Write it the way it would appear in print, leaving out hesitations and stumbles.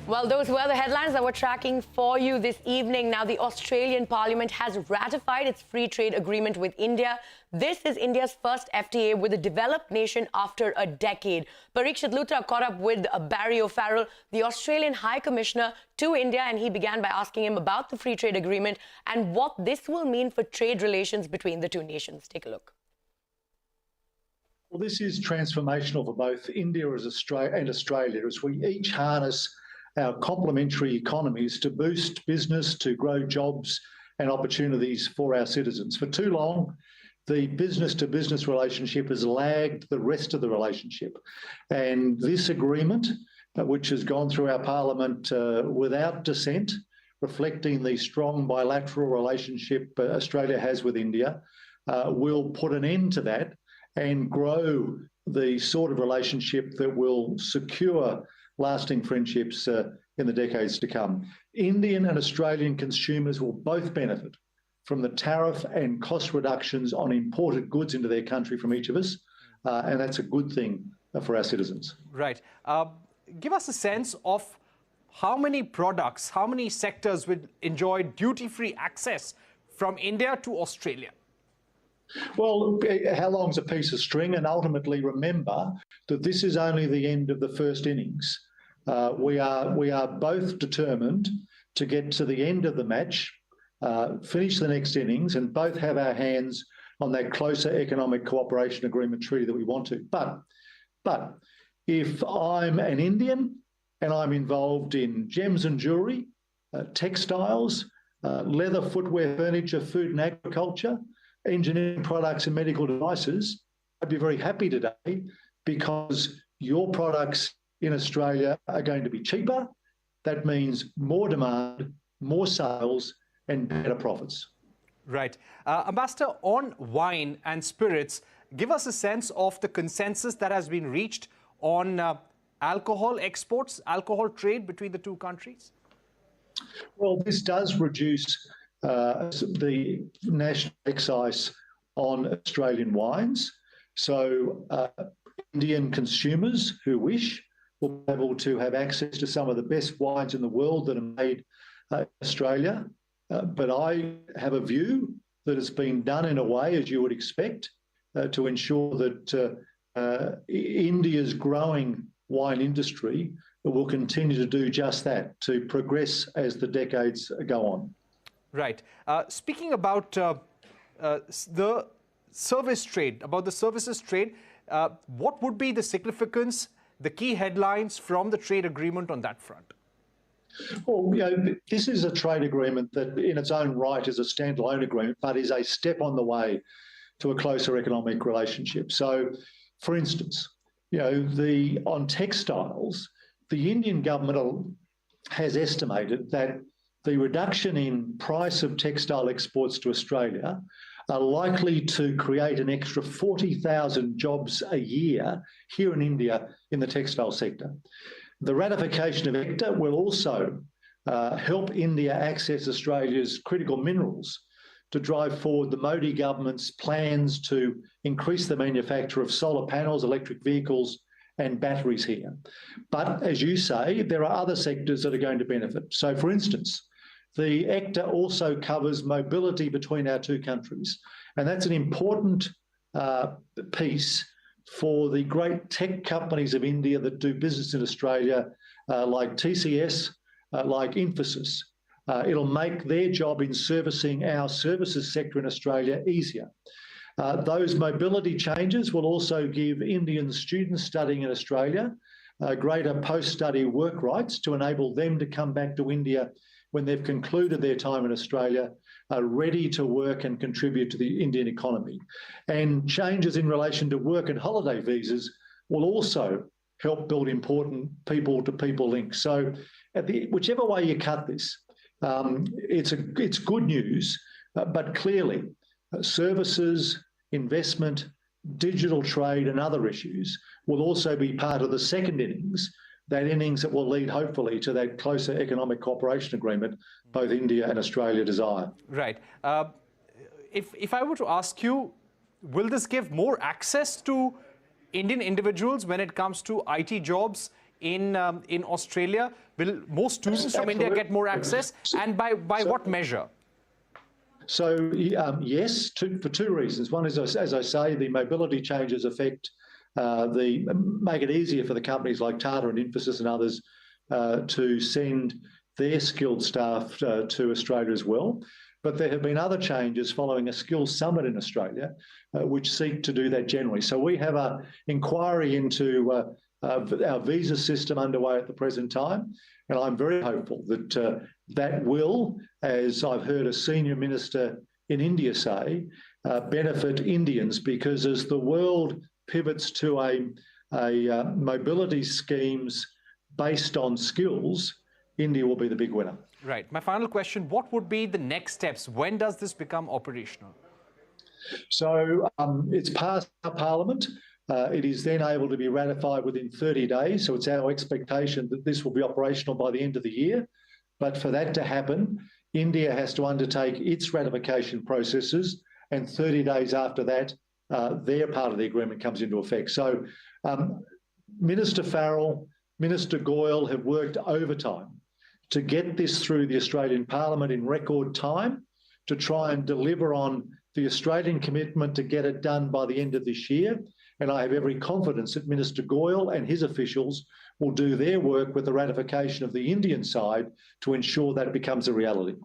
Well, those were the headlines that we're tracking for you this evening. Now, the Australian Parliament has ratified its free trade agreement with India. This is India's first FTA with a developed nation after a decade. Parikshit Luthra caught up with Barry O Farrell, the Australian High Commissioner to India, and he began by asking him about the free trade agreement and what this will mean for trade relations between the two nations. Take a look. Well, this is transformational for both India and Australia as we each harness our complementary economies to boost business, to grow jobs and opportunities for our citizens. For too long, the business-to-business relationship has lagged the rest of the relationship. And this agreement, which has gone through our parliament without dissent, reflecting the strong bilateral relationship Australia has with India, will put an end to that and grow the sort of relationship that will secure lasting friendships in the decades to come. Indian and Australian consumers will both benefit from the tariff and cost reductions on imported goods into their country from each of us, and that's a good thing for our citizens. Right. Give us a sense of how many products, how many sectors will enjoy duty-free access from India to Australia? Well, how long's a piece of string? And ultimately remember that this is only the end of the first innings. We are both determined to get to the end of the match, finish the next innings, and both have our hands on that closer economic cooperation agreement treaty that we want to. But if I'm an Indian and I'm involved in gems and jewellery, textiles, leather, footwear, furniture, food and agriculture, engineering products and medical devices, I'd be very happy today because your products in Australia are going to be cheaper. That means more demand, more sales and better profits. Right. Ambassador, on wine and spirits, give us a sense of the consensus that has been reached on alcohol exports, alcohol trade between the two countries? Well, this does reduce the national excise on Australian wines. So Indian consumers who wish will be able to have access to some of the best wines in the world that are made in Australia. But I have a view that it's been done in a way, as you would expect, to ensure that India's growing wine industry will continue to do just that, to progress as the decades go on. Right. Speaking about the service trade, about the services trade, what would be the significance, the key headlines from the trade agreement on that front? Well, this is a trade agreement that in its own right is a standalone agreement, but is a step on the way to a closer economic relationship. So, for instance, on textiles, the Indian government has estimated that the reduction in price of textile exports to Australia are likely to create an extra 40,000 jobs a year here in India in the textile sector. The ratification of EFTA will also help India access Australia's critical minerals to drive forward the Modi government's plans to increase the manufacture of solar panels, electric vehicles and batteries here. But as you say, there are other sectors that are going to benefit. So, for instance, the EFTA also covers mobility between our two countries, and that's an important piece for the great tech companies of India that do business in Australia, like TCS, like Infosys. It'll make their job in servicing our services sector in Australia easier. Those mobility changes will also give Indian students studying in Australia greater post-study work rights to enable them to come back to India when they've concluded their time in Australia, are ready to work and contribute to the Indian economy. And changes in relation to work and holiday visas will also help build important people-to-people links. So whichever way you cut this, it's good news, but clearly services, investment, digital trade and other issues will also be part of the second innings, that innings that will lead, hopefully, to that closer economic cooperation agreement both India and Australia desire. Right. If I were to ask you, will this give more access to Indian individuals when it comes to IT jobs in Australia? Will more students from India get more access, and by what measure? So yes, for two reasons. One is, as I say, the mobility changes affect make it easier for the companies like Tata and Infosys and others to send their skilled staff to Australia as well. But there have been other changes following a skills summit in Australia, which seek to do that generally. So we have an inquiry into our visa system underway at the present time, and I'm very hopeful that that will, as I've heard a senior minister in India say, benefit Indians, because as the world pivots to a mobility schemes based on skills, India will be the big winner. Right. My final question, what would be the next steps? When does this become operational? So it's passed our parliament. It is then able to be ratified within 30 days. So it's our expectation that this will be operational by the end of the year. But for that to happen, India has to undertake its ratification processes, and 30 days after that, their part of the agreement comes into effect. So Minister Farrell, Minister Goyal have worked overtime to get this through the Australian Parliament in record time, to try and deliver on the Australian commitment to get it done by the end of this year. And I have every confidence that Minister Goyal and his officials will do their work with the ratification of the Indian side to ensure that it becomes a reality.